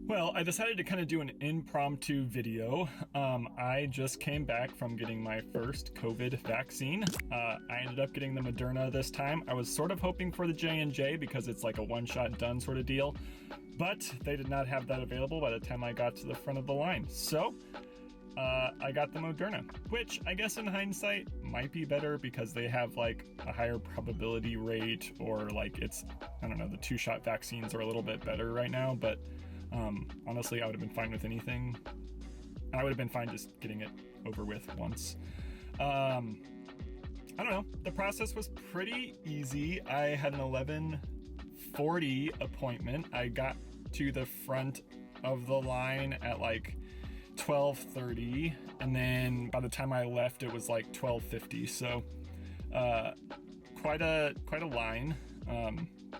Well, I decided to kind of do an impromptu video. I just came back from getting my first COVID vaccine. I ended up getting the Moderna this time. I was sort of hoping for the J&J because it's like a one-shot done sort of deal, but they did not have that available by the time I got to the front of the line. So I got the Moderna, which I guess in hindsight might be better because they have like a higher probability rate, or like it's, I don't know, the two-shot vaccines are a little bit better right now, but honestly, I would have been fine with anything. I would have been fine just getting it over with once. I don't know. The process was pretty easy. I had an 11:40 appointment. I got to the front of the line at like 12:30, and then by the time I left, it was like 12:50. So quite a line.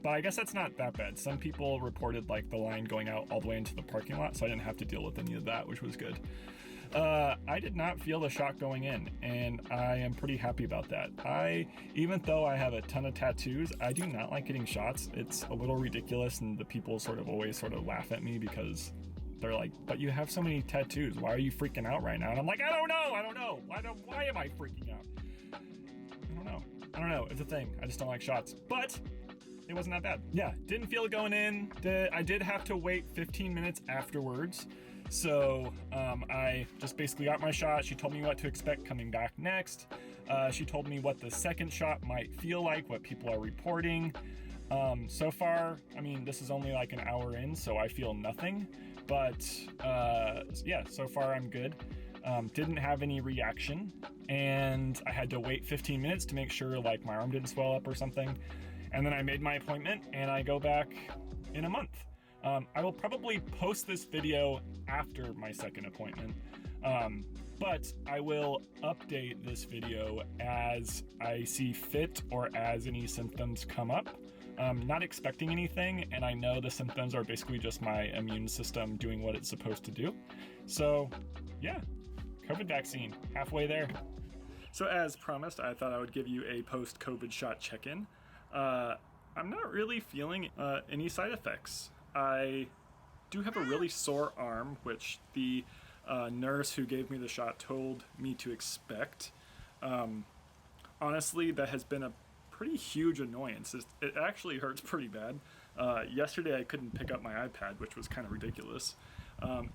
But I guess that's not that bad. Some people reported like the line going out all the way into the parking lot, so I didn't have to deal with any of that, which was good. I did not feel the shot going in, and I am pretty happy about that. Even though I have a ton of tattoos, I do not like getting shots. It's a little ridiculous, and the people always laugh at me because they're like, but you have so many tattoos. Why are you freaking out right now? And I'm like, I don't know. Why am I freaking out? I don't know. It's a thing. I just don't like shots. But it wasn't that bad. Yeah, didn't feel it going in. I did have to wait 15 minutes afterwards. So I just basically got my shot. She told me what to expect coming back next. She told me what the second shot might feel like, what people are reporting. So far, I mean, this is only like an hour in, so I feel nothing. But yeah, so far I'm good. Didn't have any reaction, and I had to wait 15 minutes to make sure like my arm didn't swell up or something. And then I made my appointment, and I go back in a month. I will probably post this video after my second appointment, but I will update this video as I see fit or as any symptoms come up. Not expecting anything, and I know the symptoms are basically just my immune system doing what it's supposed to do. So yeah, COVID vaccine, halfway there. So as promised, I thought I would give you a post-COVID shot check-in. I'm not really feeling any side effects. I do have a really sore arm, which the nurse who gave me the shot told me to expect. Honestly, that has been a pretty huge annoyance. It actually hurts pretty bad. Yesterday I couldn't pick up my iPad, which was kind of ridiculous.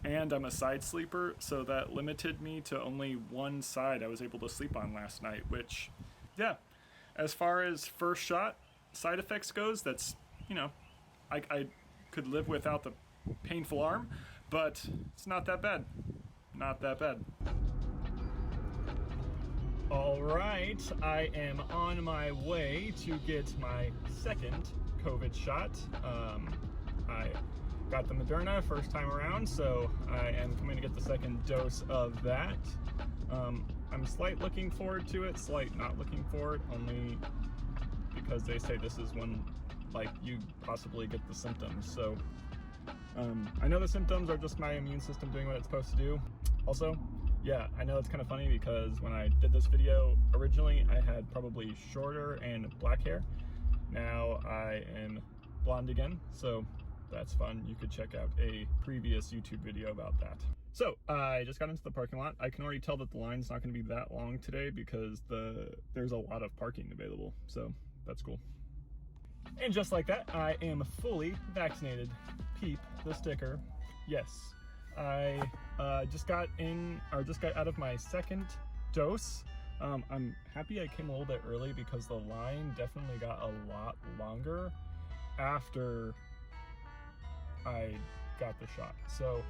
And I'm a side sleeper, so that limited me to only one side I was able to sleep on last night, which, yeah, as far as first shot side effects goes, that's, you know, I could live without the painful arm, but it's not that bad. Not that bad. All right, I am on my way to get my second COVID shot. I got the Moderna first time around, so I am coming to get the second dose of that. I'm slight looking forward to it, slight not looking forward, only because they say this is when like you possibly get the symptoms. So I know the symptoms are just my immune system doing what it's supposed to do. Also, yeah, I know it's kind of funny because when I did this video originally, I had probably shorter and black hair. Now I am blonde again, so that's fun. You could check out a previous YouTube video about that. So I just got into the parking lot. I can already tell that the line's not going to be that long today because there's a lot of parking available, so that's cool. And just like that, I am fully vaccinated. Peep the sticker. Yes, I just got out of my second dose. I'm happy I came a little bit early because the line definitely got a lot longer after I got the shot. So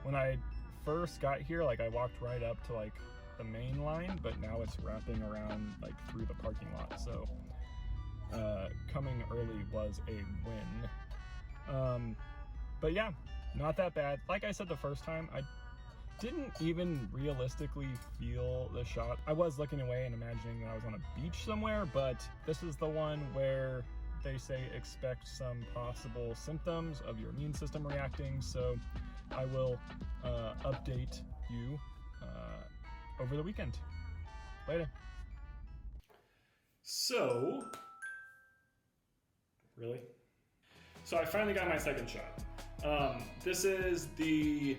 when I first got here, like I walked right up to like the main line, but now it's wrapping around like through the parking lot. So coming early was a win. But yeah, not that bad. Like I said the first time, I didn't even realistically feel the shot. I was looking away and imagining that I was on a beach somewhere, but this is the one where they say expect some possible symptoms of your immune system reacting. So I will update you over the weekend. Later. So, really? So I finally got my second shot. This is the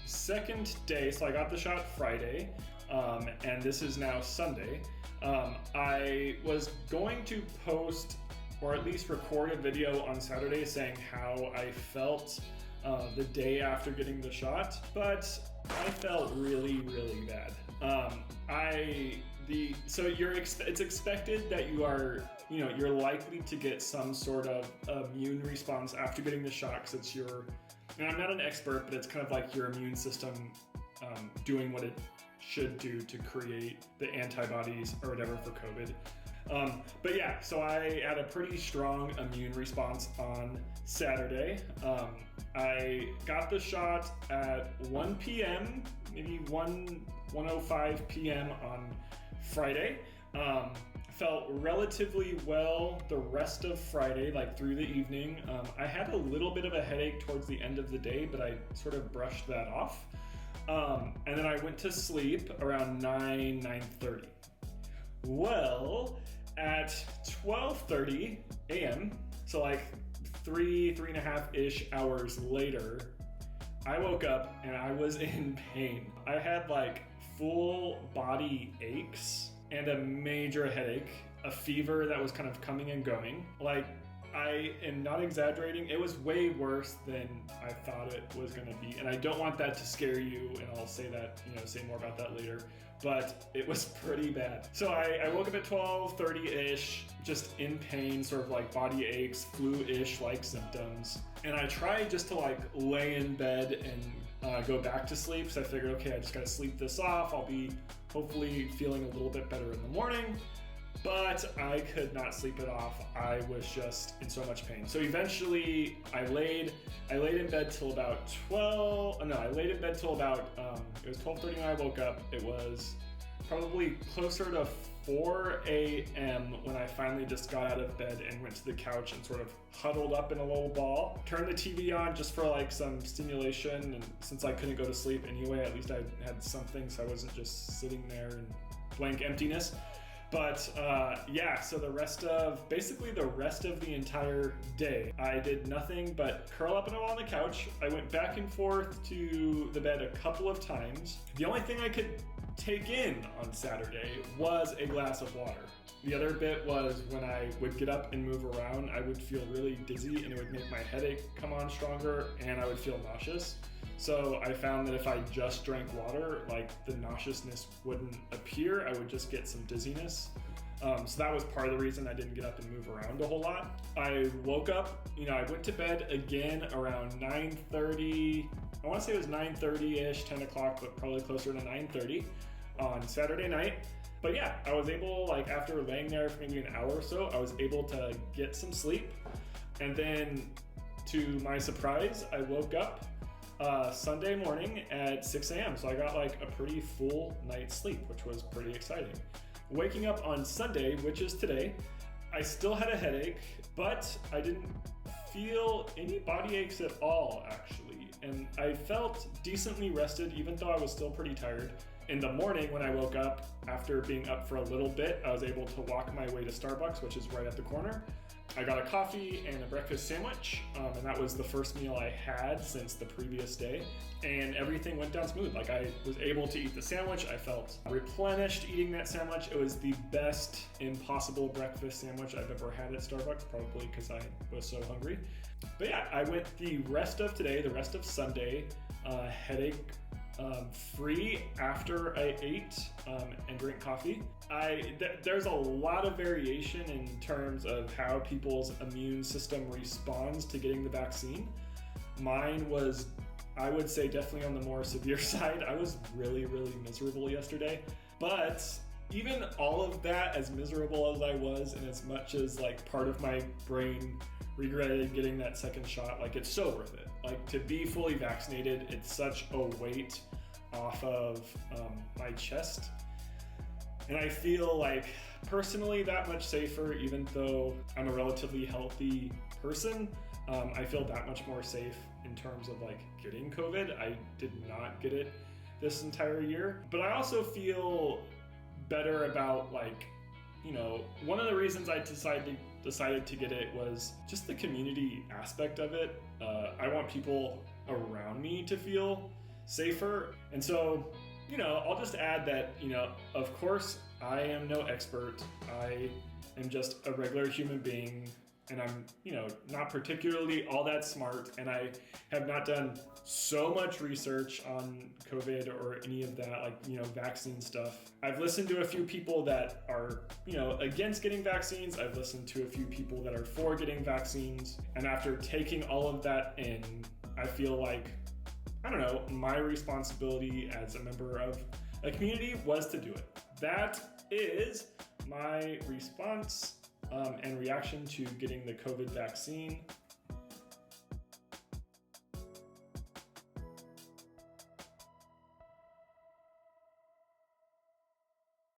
second day, so I got the shot Friday, and this is now Sunday. I was going to post, or at least record a video on Saturday saying how I felt the day after getting the shot, but I felt really, really bad. It's expected that you're likely to get some sort of immune response after getting the shot, because and I'm not an expert, but it's kind of like your immune system doing what it should do to create the antibodies or whatever for COVID. But yeah, so I had a pretty strong immune response on Saturday. I got the shot at 1 p.m., maybe 1:05 p.m. on Friday. Felt relatively well the rest of Friday, like through the evening. I had a little bit of a headache towards the end of the day, but I sort of brushed that off. And then I went to sleep around 9:30. Well, at 12:30 a.m., so like three and a half-ish hours later, I woke up and I was in pain. I had like full body aches and a major headache, a fever that was kind of coming and going. Like, I am not exaggerating, it was way worse than I thought it was gonna be. And I don't want that to scare you, and I'll say more about that later, but it was pretty bad. So I woke up at 12:30-ish, just in pain, sort of like body aches, flu-ish like symptoms. And I tried just to like lay in bed and go back to sleep. So I figured, okay, I just gotta sleep this off. I'll be hopefully feeling a little bit better in the morning. But I could not sleep it off. I was just in so much pain. So eventually I laid in bed till about it was 12:30 when I woke up. It was probably closer to 4 a.m. when I finally just got out of bed and went to the couch and sort of huddled up in a little ball. Turned the TV on just for like some stimulation, and since I couldn't go to sleep anyway, at least I had something, so I wasn't just sitting there in blank emptiness. But so the rest of the entire day, I did nothing but curl up in a ball on the couch. I went back and forth to the bed a couple of times. The only thing I could take in on Saturday was a glass of water. The other bit was when I would get up and move around, I would feel really dizzy and it would make my headache come on stronger, and I would feel nauseous. So I found that if I just drank water, like the nauseousness wouldn't appear, I would just get some dizziness. So that was part of the reason I didn't get up and move around a whole lot. I woke up, I went to bed again around 9:30. I want to say it was 9:30-ish, 10 o'clock, but probably closer to 9:30 on Saturday night. But yeah, I was able, after laying there for maybe an hour or so, I was able to get some sleep. And then, to my surprise, I woke up Sunday morning at 6 a.m. So I got a pretty full night's sleep, which was pretty exciting. Waking up on Sunday, which is today, I still had a headache, but I didn't feel any body aches at all, actually. And I felt decently rested, even though I was still pretty tired. In the morning, when I woke up, after being up for a little bit, I was able to walk my way to Starbucks, which is right at the corner. I got a coffee and a breakfast sandwich, and that was the first meal I had since the previous day, and everything went down smooth. I was able to eat the sandwich. I felt replenished eating that sandwich. It was the best impossible breakfast sandwich I've ever had at Starbucks, probably because I was so hungry. But yeah, I went the rest of today, the rest of Sunday, headache free after I ate and drank coffee. There's a lot of variation in terms of how people's immune system responds to getting the vaccine. Mine was, I would say, definitely on the more severe side. I was really, really miserable yesterday. But even all of that, as miserable as I was, and as much as part of my brain regretted getting that second shot, it's so worth it. To be fully vaccinated, it's such a weight off of my chest. And I feel personally that much safer, even though I'm a relatively healthy person. I feel that much more safe in terms of getting COVID. I did not get it this entire year, but I also feel better about one of the reasons I decided to get it was just the community aspect of it. I want people around me to feel safer. And so, I'll just add that, of course, I am no expert. I am just a regular human being, and I'm, not particularly all that smart, and I have not done so much research on COVID or any of that, like, vaccine stuff. I've listened to a few people that are, against getting vaccines. I've listened to a few people that are for getting vaccines. And after taking all of that in, I feel like, my responsibility as a member of a community was to do it. That is my response and reaction to getting the COVID vaccine.